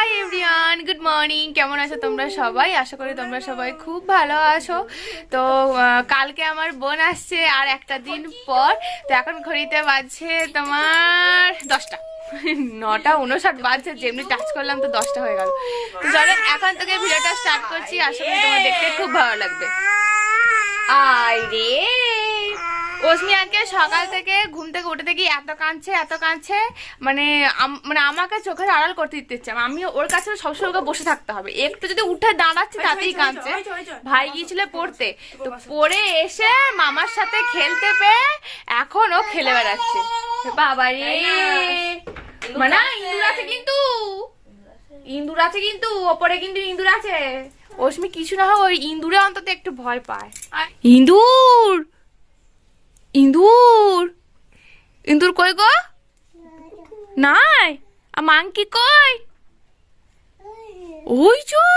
Hi everyone, good morning. কেমন আছো তোমরা সবাই? আশা করি তোমরা সবাই খুব ভালো আছো। তো কালকে আমার বোন আসছে আর একটা দিন পর। তো এখন ঘড়িতে বাজছে তোমার 10টা, 9:59 বাজছে। যেমনি টাচ করলাম তো 10টা হয়ে গেল। তো চলো এখন থেকে ভিডিওটা স্টার্ট করছি। আশা করি তোমার দেখতে খুব ভালো লাগবে। আয় রে অস্মি আজকে সকাল থেকে ঘুম থেকে উঠে দেখি এত কাঁদছে মানে আমাকে চোখের আড়াল করতে দিচ্ছে। আমি ওর কাছে সবসময় বসে থাকতে হবে, একটু যদি উঠে দাঁড়াচ্ছি তাতেই কাঁদছে। ভাই গিয়েছিল পড়তে, তো পড়ে এসে মামার সাথে খেলতে পেয়ে এখন ও খেলে বেড়াচ্ছে। বাবা রে, মানে ইন্দুর আছে কিন্তু ওপরে কিন্তু ইন্দুর আছে। অস্মি কিছু না হোক ওই ইন্দুরে অন্তত একটু ভয় পায়। ইন্দুর ইন্দুর ইন্দুর কই গো? নাই। আর মাংকি কই? ওই যো,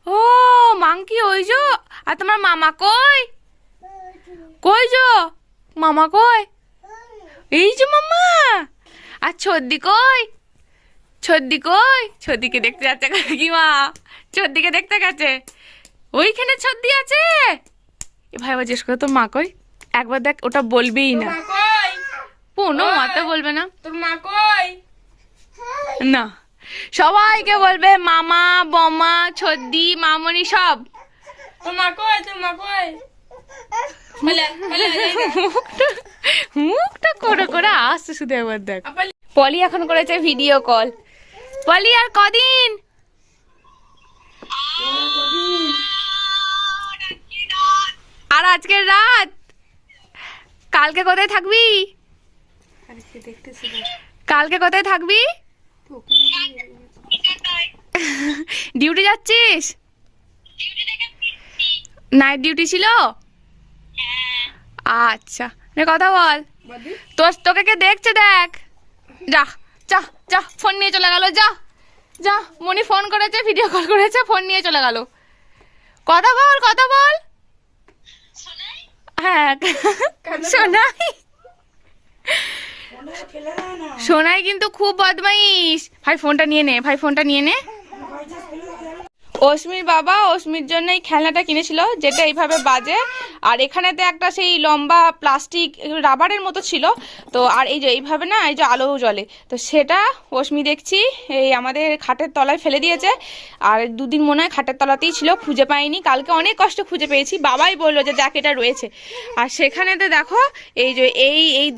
ও মাংকি ওই যো। আর তোমার মামা কই? কই যো মামা কই? এই যে মামা। আর ছদ্দি কই? ছদ্দি কই? ছদ্দিকে দেখতে যাচ্ছে কাকিমা, ছদ্দিকে দেখতে গেছে। ওইখানে ছদ্দি আছে। এ ভাই আবার জিজ্ঞেস করে তোর মা কই? একবার দেখ, ওটা বলবেই না, কোনো মাতে বলবে না। তোর মা কই? না, সবাইকে বলবে মামা, বমা, ছদ্দি, মামনি সব। তোর মা কই? তোর মা কই? মুখটা করে করে আসছে শুধু। একবার দেখ, পলি এখন করেছে ভিডিও কল। পলি আর কদিন? আর আজকের রাত। কালকে কোথায় থাকবি? কালকে কোথায় থাকবি? ডিউটি যাচ্ছিস? নাইট ডিউটি ছিল? আচ্ছা, কথা বল। তোকে কে দেখছে দেখ। যা যা যা, ফোন নিয়ে চলে গেল। যা যা, মনি ফোন করেছে, ভিডিও কল করেছে, ফোন নিয়ে চলে গেল। কথা বল, কথা বল। হ্যাঁ শোনাই, শোনাই কিন্তু খুব বদমাইশ। ভাই ফোনটা নিয়ে নে, ভাই ফোনটা নিয়ে নে। অস্মির বাবা অস্মির জন্য এই খেলনাটা কিনেছিল, যেটা এইভাবে বাজে। আর এখানেতে একটা সেই লম্বা প্লাস্টিক রাবারের মতো ছিল। তো আর এই যে এইভাবে না, এই যে আলো জ্বলে, তো সেটা অস্মি দেখছি এই আমাদের খাটের তলায় ফেলে দিয়েছে। আর দুদিন মনে হয় খাটের তলাতেই ছিল, খুঁজে পাইনি। কালকে অনেক কষ্ট খুঁজে পেয়েছি, বাবাই বললো যে দেখ এটা রয়েছে। আর সেখানেতে দেখো এই যে এই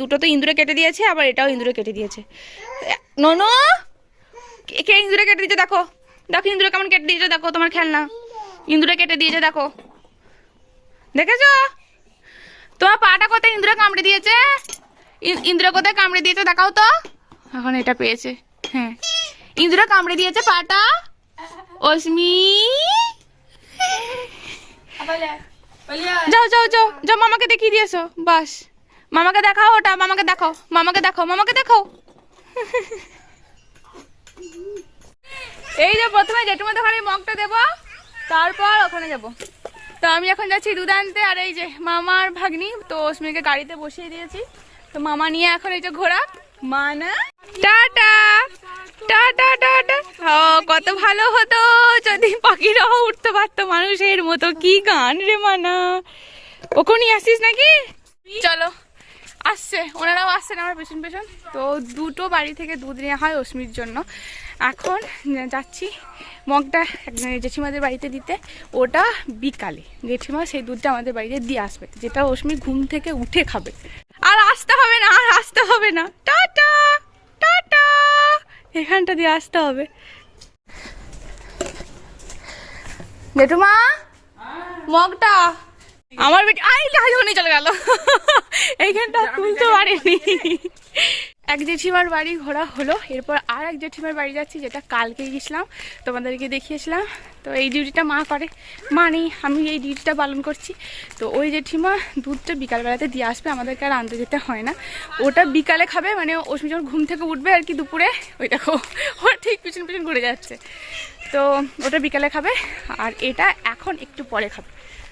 দুটো তো ইন্দুরে কেটে দিয়েছে, আবার এটাও ইন্দুরে কেটে দিয়েছে। ননো, কে ইন্দুরে কেটে দিয়েছে দেখো। দেখো ইন্দুরে কেমন কেটে দিয়েছে, দেখো তোমার খেলনা ইন্দুরে কেটে দিয়েছে। দেখো, দেখেছো? তোমার পাটা কোথায় ইন্দুরে কামড়ে দিয়েছে? ইন্দুরে কোথায় কামড়ে দিয়েছে দেখাও তো। এখন এটা পেয়েছে। হ্যাঁ, ইন্দুরে কামড়ে দিয়েছে পাটা। অস্মি যাও যাও যাও যাও, মামাকে দেখিয়ে দিয়েছো। বাস, মামাকে দেখাও ওটা, মামাকে দেখাও, মামাকে দেখাও, মামাকে দেখাও। এই যে প্রথমে জেঠুমাদের ঘরে মগটা দেবো, তারপর ওখানে যাব। তো আমি এখন যাচ্ছি দুধ আনতে। আর এই যে মামার ভাগ্নি, তো অস্মিকে গাড়িতে বসিয়ে দিয়েছি। তো মামা নিয়ে এখন এই যে ঘোরা। মানা টাটা টাটা টাটা। ও কত ভালো হতো যদি পাখিরাও উঠতে পারতো মানুষের মতো। কি গান রে মানা। ওখানে আসিস নাকি? চলো, আসছে, ওনারাও আসছেন আমার পেছন পেছন। তো দুটো বাড়ি থেকে দুধ নেওয়া হয় অস্মির জন্য। এখন যাচ্ছি মগটা জেঠিমাদের বাড়িতে দিতে। ওটা বিকালে জেঠিমা সেই দুধটা আমাদের বাড়িতে দিয়ে আসবে, যেটা অস্মি ঘুম থেকে উঠে খাবে। আর আসতে হবে না, আর আসতে হবে না। টাটা টাটা, এখানটা দিয়ে আসতে হবে। জেঠুমা মগটা আমার বেটি। আই ওখানে চলে গেল, এইখানটা তুলতে পারিনি। এক জেঠিমার বাড়ি ঘোরা হলো, এরপর আর এক জেঠিমার বাড়ি যাচ্ছি, যেটা কালকে গেছিলাম, তোমাদেরকে দেখিয়েছিলাম। তো এই ডিউটিটা মা করে, মা নেই, আমি এই ডিউটিটা পালন করছি। তো ওই জেঠিমা দুধটা বিকালবেলাতে দিয়ে আসবে, আমাদেরকে আর আনতে যেতে হয় না। ওটা বিকালে খাবে, মানে অস্মি যখন ঘুম থেকে উঠবে আর কি দুপুরে। ওই দেখো ওর ঠিক পিছন পিছন ঘুরে যাচ্ছে। তো ওটা বিকালে খাবে, আর এটা এখন একটু পরে খাবে,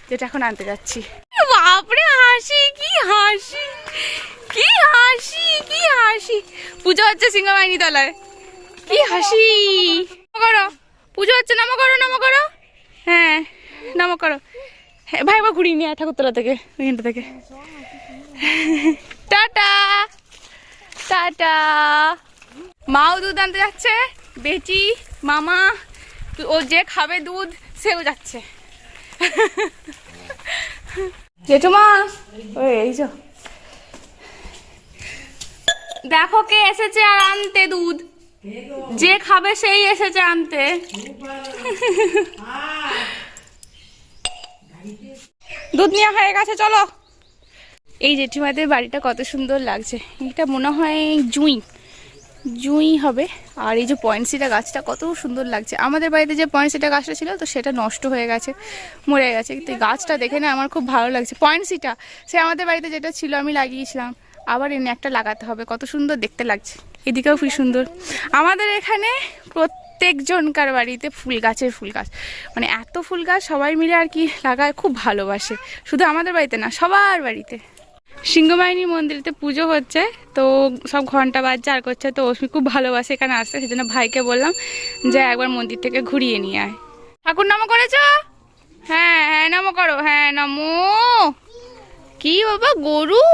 যেটা এখন আনতে যাচ্ছি। বাপরে হাসি, কি হাসি, কি হাসি, কি হাসি। পুজো হচ্ছে সিংহবাহিনী তলায়। কি হাসি। করো, পুজো হচ্ছে, নামো করো, নামো করো। হ্যাঁ নামো করো। হ্যাঁ ভাই আবার ঘুরিয়ে নিয়ে ঠাকুরতলা থেকে, ওইখানটা থেকে। Tata tata. মাও দুধ আনতে যাচ্ছে, বেটি মামা, ও যে খাবে দুধ সেও যাচ্ছে। জেঠুমা এই যে দেখো কে এসেছে আর আনতে দুধ, যে খাবে সেই এসেছে আনতে। দুধ নেওয়া হয়ে গেছে, চলো। এই জেঠিমাদের বাড়িটা কত সুন্দর লাগছে, এটা মনে হয় জুঁই হবে। আর এই যে পয়েন্টসিটা গাছটা কত সুন্দর লাগছে। আমাদের বাড়িতে যে পয়েন্টসিটা গাছটা ছিল তো সেটা নষ্ট হয়ে গেছে, মরে গেছে, কিন্তু এই গাছটা দেখে না আমার খুব ভালো লাগছে। পয়েন্টসিটা সে আমাদের বাড়িতে যেটা ছিল আমি লাগিয়েছিলাম, আবার এনে একটা লাগাতে হবে, কত সুন্দর দেখতে লাগছে। এদিকেও খুব সুন্দর। আমাদের এখানে প্রত্যেকজনকার বাড়িতে ফুল গাছের ফুল গাছ, মানে এত ফুল গাছ সবাই মিলে আর কি লাগায়, খুব ভালোবাসে। শুধু আমাদের বাড়িতে না, সবার বাড়িতে। সিংহবাহিনী মন্দিরেতে পুজো হচ্ছে, তো সব ঘন্টা বাজছে আর করছে, তো অস্মি খুব ভালোবাসে এখানে আসতে, সেজন্য ভাইকে বললাম যে একবার মন্দির থেকে ঘুরিয়ে নিয়ে আয়। ঠাকুর নামো করেছ? হ্যাঁ হ্যাঁ নামো করো, হ্যাঁ নামো। কি বাবা, গরু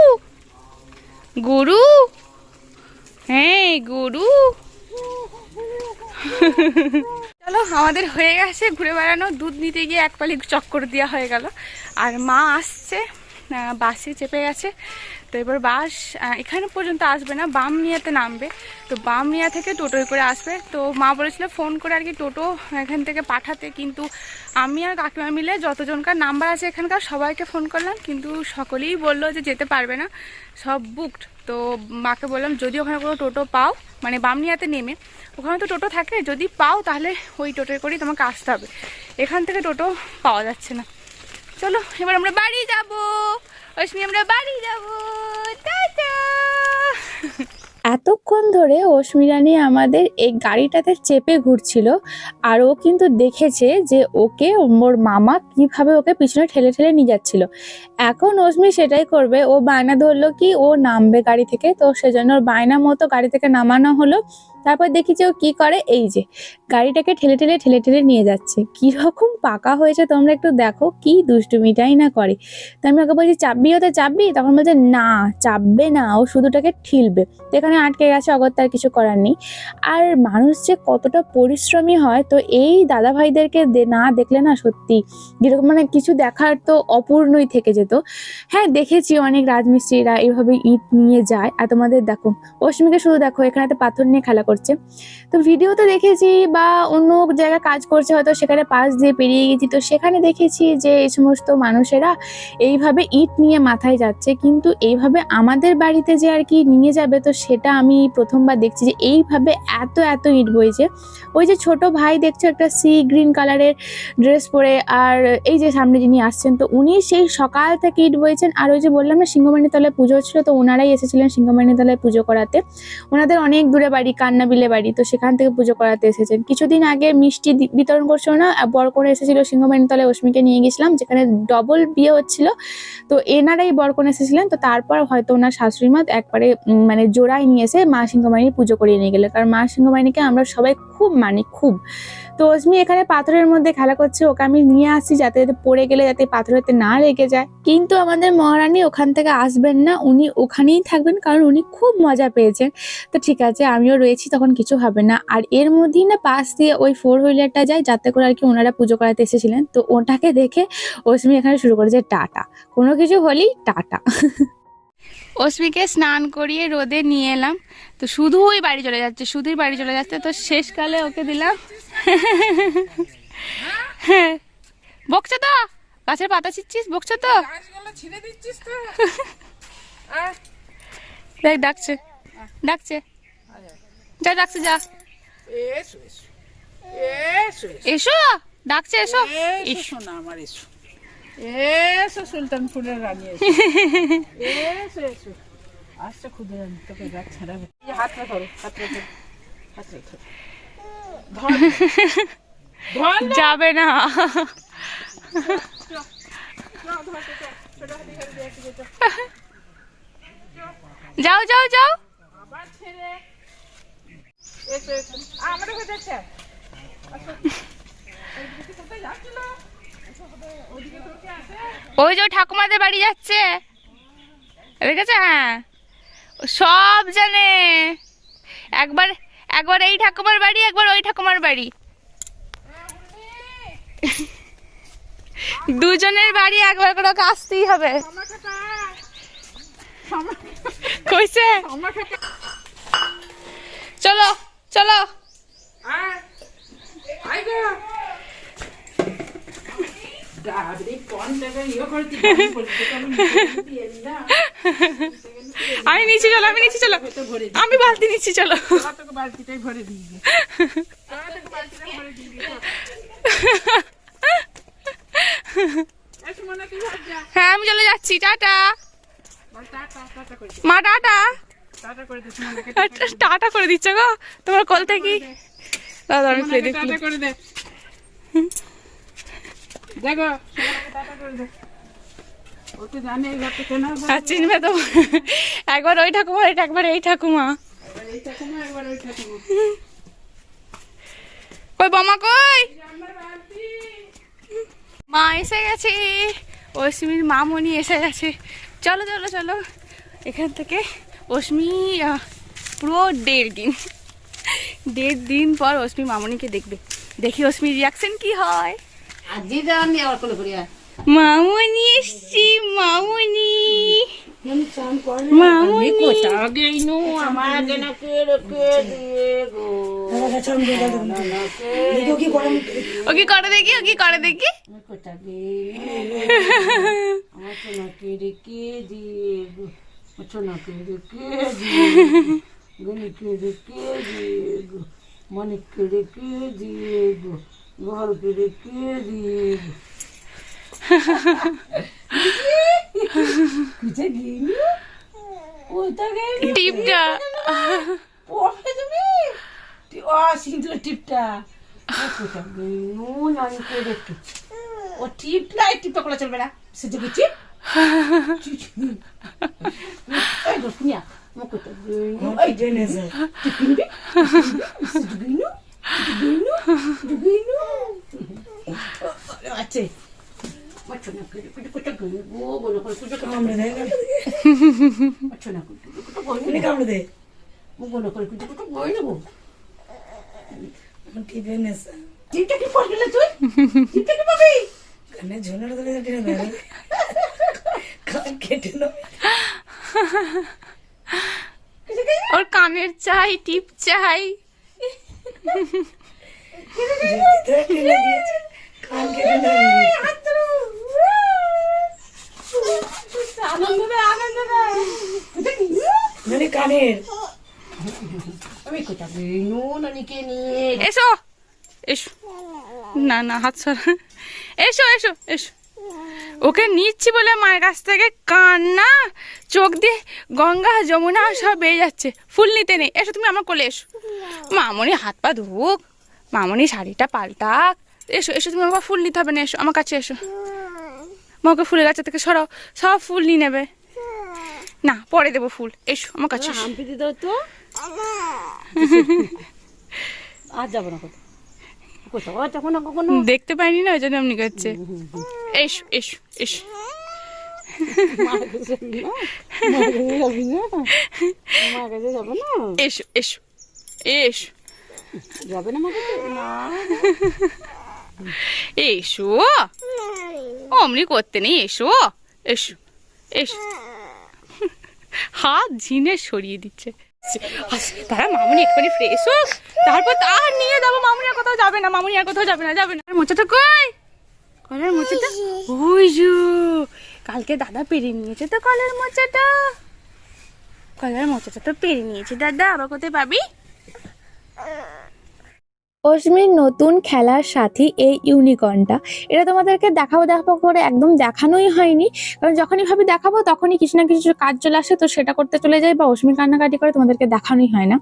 গরু, হ্যাঁ গরু। চলো আমাদের হয়ে গেছে ঘুরে বেড়ানো, দুধ নিতে গিয়ে এক পালি চক্কর দেওয়া হয়ে গেল। আর মা আসছে, বাসে চেপে গেছে, তো এবার বাস এখানে পর্যন্ত আসবে না, বামনিয়াতে নামবে, তো বামনিয়া থেকে টোটোয় করে আসবে। তো মা বলেছিল ফোন করে আর কি টোটো এখান থেকে পাঠাতে, কিন্তু আমি আর কাকিমা মিলে যতজনকার নাম্বার আছে এখানকার সবাইকে ফোন করলাম, কিন্তু সকলেই বললো যে যেতে পারবে না, সব বুকড। তো মাকে বললাম যদি ওখানে কোনো টোটো পাও, মানে বামনিয়াতে নেমে ওখানে তো টোটো থাকে, যদি পাও তাহলে ওই টোটোয় করেই তোমাকে আসতে হবে, এখান থেকে টোটো পাওয়া যাচ্ছে না। চলো এবার আমরা বাড়ি যাবো, অস্মি আমরা বাড়ি যাবো, টাটা। এতক্ষণ ধরে অস্মি রানী আমাদের এই গাড়িটাতে চেপে ঘুরছিল, আর ও কিন্তু দেখেছে যে ওকে ওর মামা কিভাবে ওকে পিছনে ঠেলে ঠেলে নিয়ে যাচ্ছিল। এখন অস্মি সেটাই করবে, ও বায়না ধরলো কি ও নামবে গাড়ি থেকে, তো সেজন্য ওর বায়না মতো গাড়ি থেকে নামানো হলো। তারপর দেখি যে ও কি করে, এই যে গাড়িটাকে ঠেলে ঠেলে ঠেলে ঠেলে নিয়ে যাচ্ছে। কিরকম পাকা হয়েছে তোমরা একটু দেখো, কি দুষ্টুমিটাই না করে। তো আমি ওকে বলছি চাপবি, ওতে চাপবি, তখন বলছে না চাপবে না, ও শুধুটাকে ঠিলবে। তো এখানে আটকে গেছে, অগত্যার কিছু করার নেই। আর মানুষ যে কতটা পরিশ্রমী হয়, তো এই দাদা ভাইদেরকে না দেখলে না সত্যি যেরকম মানে কিছু দেখার তো অপূর্ণই থেকে যেত। হ্যাঁ দেখেছি অনেক রাজমিস্ত্রিরা এইভাবে ইট নিয়ে যায়, আর তোমাদের দেখো অস্মিকে শুধু দেখো এখানে পাথর নিয়ে খেলা করছে। তো ভিডিওতে দেখেছি বা অন্য জায়গায় কাজ করছে হয়তো, সেখানে পাশ দিয়ে পেরিয়ে গেছি, তো সেখানে দেখেছি যে এই সমস্ত মানুষেরা এইভাবে ইট নিয়ে মাথায় যাচ্ছে, কিন্তু এইভাবে আমাদের বাড়িতে যে আর কি নিয়ে যাবে, তো সেটা আমি প্রথমবার দেখছি যে এইভাবে এত এত ইট বইছে। ওই যে ছোট ভাই দেখছো একটা সি গ্রিন কালারের ড্রেস পরে, আর এই যে সামনে যিনি আসছেন, তো উনি সেই সকাল থেকে ইট বইছেন। আর ওই যে বললাম না সিংহবাহিনী তলায় পুজো হচ্ছিল, তো ওনারাই এসেছিলেন সিংহবাহিনী তলায় পুজো করাতে। ওনাদের অনেক দূরে বাড়ি, কান্নাবিলে বাড়ি, তো সেখান থেকে পুজো করাতে এসেছেন। কিছুদিন আগে মিষ্টি বিতরণ করছিল না, বর করে এসেছিল সিংহবাহিনী তলায়, অস্মিকে নিয়ে গেছিলাম যেখানে ডবল বিয়ে হচ্ছিল, তো এনারাই বরকনে এসেছিলেন। তো তারপর হয়তো ওনার শাশুড়ি মা একবারে মানে জোড়াই নিয়ে এসে মা সিংহবাহিনীর পুজো করিয়ে নিয়ে গেলে, কারণ মা সিংহবাহিনীকে আমরা সবাই খুব মানি খুব। তো অস্মি এখানে পাথরের মধ্যে খেলা করছে, ওকে আমি নিয়ে আসছি যাতে পড়ে গেলে যাতে পাথরেতে না লেগে যায়, কিন্তু আমাদের মহারানী ওখান থেকে আসবেন না, উনি ওখানেই থাকবেন, কারণ উনি খুব মজা পেয়েছেন। তো ঠিক আছে আমিও রয়েছি, তখন কিছু হবে না। আর এর মধ্যেই না পাশ দিয়ে ওই 4 হুইলারটা যায়, যাতে করে আর কি ওনারা পুজো করাতে এসেছিলেন, তো ওটাকে দেখে অস্মি এখানে শুরু করেছে টাটা, কোনো কিছু হলেই টাটা। অস্মিকে স্নান করিয়ে রোদে নিয়ে এলাম, তো শুধুই বাড়ি চলে যাচ্ছে, শুধুই বাড়ি চলে যাচ্ছে। তো শেষকালে ওকে দিলাম, বকছো তো, গাছের পাতা ছিঁড়ছিস, বকছো তো, দেখ ডাকছে ডাকছে, যা ডাকছে যা, এসো ডাকছে, এসো এসো না আমার, এসো এসো সুলতানপুরের রানী, এসো এসো আচ্ছা খুদে রানী, তোকে রাত ছাড়াবে। হাতটা ধরো, হাতটা ধরো, হাতটা ধরো, যাবে না, যাও যাও যাও, আবার ছেড়ে এসো এসো, তোমাকে দেখছে। ওই যে ঠাকুমাদের বাড়ি যাচ্ছে, দেখেছে? হ্যাঁ, সব জানে। একবার একবার এই ঠাকুমার বাড়ি, একবার ওই ঠাকুমার বাড়ি, দুজনের বাড়ি একবার করে ওকে আসতেই হবে। কইছে চলো চলো। আমি নিচে চলো, আমি নিচে চলো, আমি বালতি নিচ্ছি, চলো। বালতিটাই ভরে দিয়ে হ্যাঁ আমি চলে যাচ্ছি, টাটা মা, টাটা। টাটা করে দিচ্ছ গো তোমার কল থেকে। দাদা আমি খুলে দেখি, করে দে দেখো টাটা করে দে। ও তো জানে এই ঘরটা কেন আর চিনবে তো। একবার ওই ঠাকুমা, একবার এই ঠাকুমা। এই ঠাকুমা একবার ওই ঠাকুমা। কই বামা কই? মা এসে গেছে, অশ্মির মামনি এসে গেছে। চলো চলো চলো, এখান থেকে অশ্মি পুরো 1.5 দিন পর অশ্মি মামনিকে দেখবে। দেখি অশ্মির রিয়াকশন কি হয়। আজি জানি আর কোলে করিয়া মামনি এসছি, মামনি মামনি। কোটা গেইনো আমাকে না কে রেখে দিয়ে গো। ও কি করে দেখি, ও কি করে দেখি। কোটা গেইনো আমাকে না কে রেখে দিয়ে গো। আচ্ছা না কে রেখে দিয়ে গনি কে রেখে দিয়ে গো। মনে কে রেখে দিয়ে গো। ঘর কে রেখে দিয়ে গো। কুচা গেইনো ওটা গেইনো টিপটা পড়বে তুমি ও সিন্দুর টিপটা কোটা গেইনো নানি কে রেখে। ও টিপ লাই টিপটা কোলা চলবে না সেটা কি টিপ এই দুনিয়া মো কোটা গেইনো এই জেনেছে টিপিনবি সেটা গেইনো গেইনো গেইনো আচ্ছা আচ্ছা না কোটা গেইনো বলো কোটা কামড়ে দেয় আচ্ছা না কোটা গেইনো কামড়ে দেয় মো বলো কোটা গেইনো টিপে নেছে টিপটা কি পড়লে তুই টিপটা কি পাবি কানে ঝোনাটা ধরে ধরে না কান কেটে না ওর কানের চাই, টিপ চাই। কান কেটে না আনন্দ মানে কানের আমি কোথা গেইনো নানিকে নিয়ে এসো এসো, না না হাত সর, এসো এসো এসো। ওকে নিচ্ছি বলে মায়ের কাছ থেকে কান্না, চোখ দিয়ে গঙ্গা যমুনা সব বেয়ে যাচ্ছে, ফুল নিতে নেই। এসো তুমি আমার কোলে এসো, মামনি হাত পা ধুক, মামনি শাড়িটা পাল্টাক। এসো এসো, তুমি আমার ফুল নিতে হবে না, এসো আমার কাছে এসো। মা ওকে ফুলের গাছের থেকে সরাও, সব ফুল নিয়ে নেবে। না পরে দেবো ফুল, এসো আমার কাছে এসো। হাম্পি দিতে তো আজ যাবো না কোথাও তখন না কখনো দেখতে পাইনি না, ওই জন্য এমনি করছে। এসো এসো এসো, এসো এসো এসো, যাবে না এসো, অমনি করতে নেই, এসো এসো এসো। হাত ঝিনে সরিয়ে দিচ্ছে। তারা মামনি একটুখানি ফ্রেশ হোক, তারপর তার নিয়ে যাবো। মামনি আর কোথাও যাবে না, মামনি আর কোথাও যাবে না, যাবে না। মোচাটা কই? কলের মোচাটা ওই যে কালকে দাদা পেরে নিয়েছে তো, কলের মোচাটা, কলের মোচাটা তো পেরে নিয়েছে দাদা। আবার কোথায় পাবি? অশ্মির নতুন খেলার সাথী এই ইউনিকর্নটা। এটা তোমাদেরকে দেখাবো দেখাবো করে একদম দেখানোই হয়নি, কারণ যখনই ভাবি দেখাবো তখনই কিছু না কিছু কাজ চলে আসে, তো সেটা করতে চলে যাই বা অশ্মি কান্নাকাটি করে, তোমাদেরকে দেখানোই হয় না।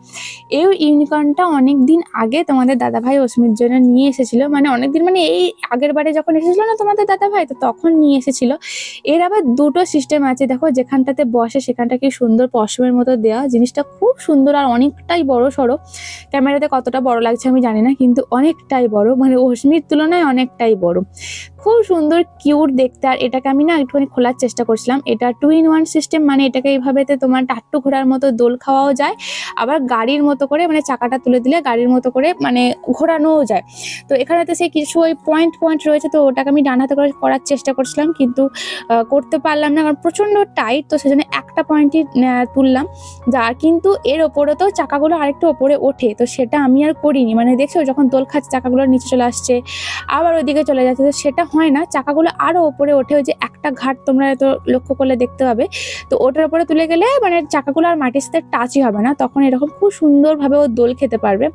এই ইউনিকর্নটা অনেক দিন আগে তোমাদের দাদাভাই অশ্মির জন্য নিয়ে এসেছিল, মানে অনেক দিন মানে এই আগের বারে যখন এসেছিল না তোমাদের দাদাভাই, তো তখন নিয়ে এসেছিল। এর আবার দুটো সিস্টেম আছে, দেখো যেখানটাতে বসে সেখানটা কি সুন্দর পশমের মতো দেওয়া, জিনিসটা খুব সুন্দর আর অনেকটাই বড় সড়ো। ক্যামেরাতে কতটা বড় লাগছে আমি জানি না, কিন্তু অনেকটাই বড়, মানে অশ্মির তুলনায় অনেকটাই বড়, খুব সুন্দর কিউট দেখতে। আর এটাকে আমি না একটুখানি খোলার চেষ্টা করছিলাম। এটা 2-in-1 সিস্টেম, মানে এটাকে এইভাবেতে তোমার টাট্টু ঘোড়ার মতো দোল খাওয়াও যায়, আবার গাড়ির মতো করে মানে চাকাটা তুলে দিলে গাড়ির মতো করে মানে ঘোরানোও যায়। তো এখানেতে সেই কিছু ওই পয়েন্ট পয়েন্ট রয়েছে, তো ওটাকে আমি ডান হাতে করে করার চেষ্টা করছিলাম, কিন্তু করতে পারলাম না কারণ প্রচণ্ড টাইট, তো সেজন্য একটা পয়েন্টই তুললাম। যার কিন্তু এর ওপরে তো চাকাগুলো আরেকটু ওপরে ওঠে, তো সেটা আমি আর করিনি। মানে দেখছো যখন দোল খাচ্ছে চাকাগুলো নিচে চলে আসছে, আবার ওইদিকে চলে যাচ্ছে, তো সেটা হয় না, চাকাগুলো আরও ওপরে ওঠে। ওই যে একটা ঘাট তোমরা তো লক্ষ্য করলে দেখতে পাবে, তো ওটার উপরে তুলে গেলে মানে চাকাগুলো আর মাটির সাথে টাচই হবে না, তখন এরকম খুব সুন্দরভাবে ও দোল খেতে পারবে।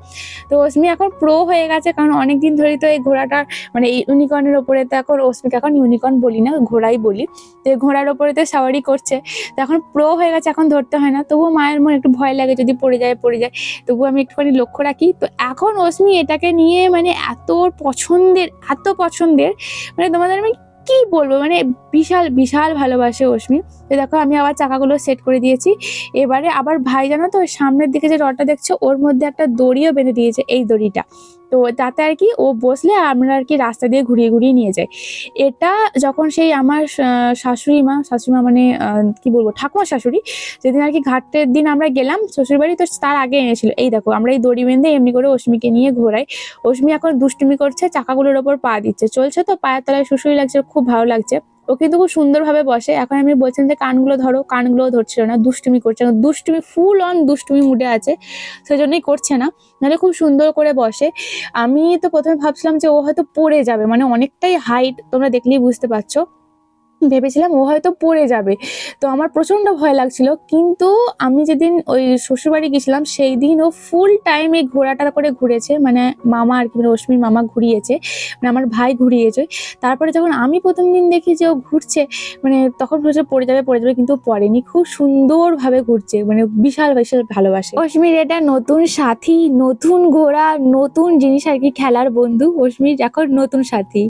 তো অশ্মি এখন প্রো হয়ে গেছে, কারণ অনেক দিন ধরেই তো এই ঘোড়াটার মানে এই ইউনিকর্নের ওপরে তো এখন অশ্মিকে এখন ইউনিকর্ন বলি না, ঘোড়াই বলি। তো এই ঘোড়ার ওপরে তো সাওয়ারি করছে, তো এখন প্রো হয়ে গেছে, এখন ধরতে হয় না। তবুও মায়ের মনে একটু ভয় লাগে যদি পড়ে যায়, তবুও আমি একটুখানি লক্ষ্য রাখি। তো এখন অশ্মি এটাকে নিয়ে মানে এত পছন্দের, মানে তোমাদের আমি কি বলবো, মানে বিশাল বিশাল ভালোবাসে অশ্মি। তো দেখো আমি আবার চাকাগুলো সেট করে দিয়েছি। এবারে আবার ভাই জানো তো ওই সামনের দিকে যে রডটা দেখছো ওর মধ্যে একটা দড়িও বেঁধে দিয়েছে, এই দড়িটা, তো তাতে আর কি ও বসলে আমরা আর কি রাস্তা দিয়ে ঘুরিয়ে ঘুরিয়ে নিয়ে যাই। এটা যখন সেই আমার শাশুড়ি মা মানে কি বলবো ঠাকুমা শাশুড়ি, যেদিন আর কি ঘাটের দিন আমরা গেলাম শ্বশুর বাড়ি, তো তার আগে এনেছিল। এই দেখো আমরা এই দড়ি বেঁধে এমনি করে অশ্মিকে নিয়ে ঘোরাই। অশ্মি এখন দুষ্টুমি করছে, চাকাগুলোর ওপর পা দিচ্ছে, চলছে তো পায়ের তলায় শুশুই লাগছে, খুব ভালো লাগছে। ও কিন্তু খুব সুন্দরভাবে বসে। এখন আমি বলছিলাম যে কানগুলো ধরো, কানগুলোও ধরছিল না, দুষ্টুমি করছে, দুষ্টুমি ফুল অন দুষ্টুমি মুডে আছে, সেজন্যই করছে না, নাহলে খুব সুন্দর করে বসে। আমি তো প্রথমে ভাবছিলাম যে ও হয়তো পড়ে যাবে, মানে অনেকটাই হাইট, তোমরা দেখলেই বুঝতে পারছো, ভেবেছিলাম ও হয়তো পড়ে যাবে, তো আমার প্রচন্ড ভয় লাগছিল। কিন্তু আমি যেদিন ওই শ্বশুরবাড়ি গেছিলাম সেই দিন ও ফুল টাইম এই ঘোড়াটা করে ঘুরেছে, মানে মামা আর কি, মানে অশ্মির মামা ঘুরিয়েছে, মানে আমার ভাই ঘুরিয়েছে। তারপরে যখন আমি প্রথম দিন দেখি যে ও ঘুরছে, মানে তখন ভেবেছে পড়ে যাবে, কিন্তু পড়েনি, খুব সুন্দরভাবে ঘুরছে, মানে বিশাল বিশাল ভালোবাসে। অশ্মির এটা নতুন সাথী, নতুন ঘোড়া, নতুন জিনিস আর কি, খেলার বন্ধু অশ্মির এখন নতুন সাথী।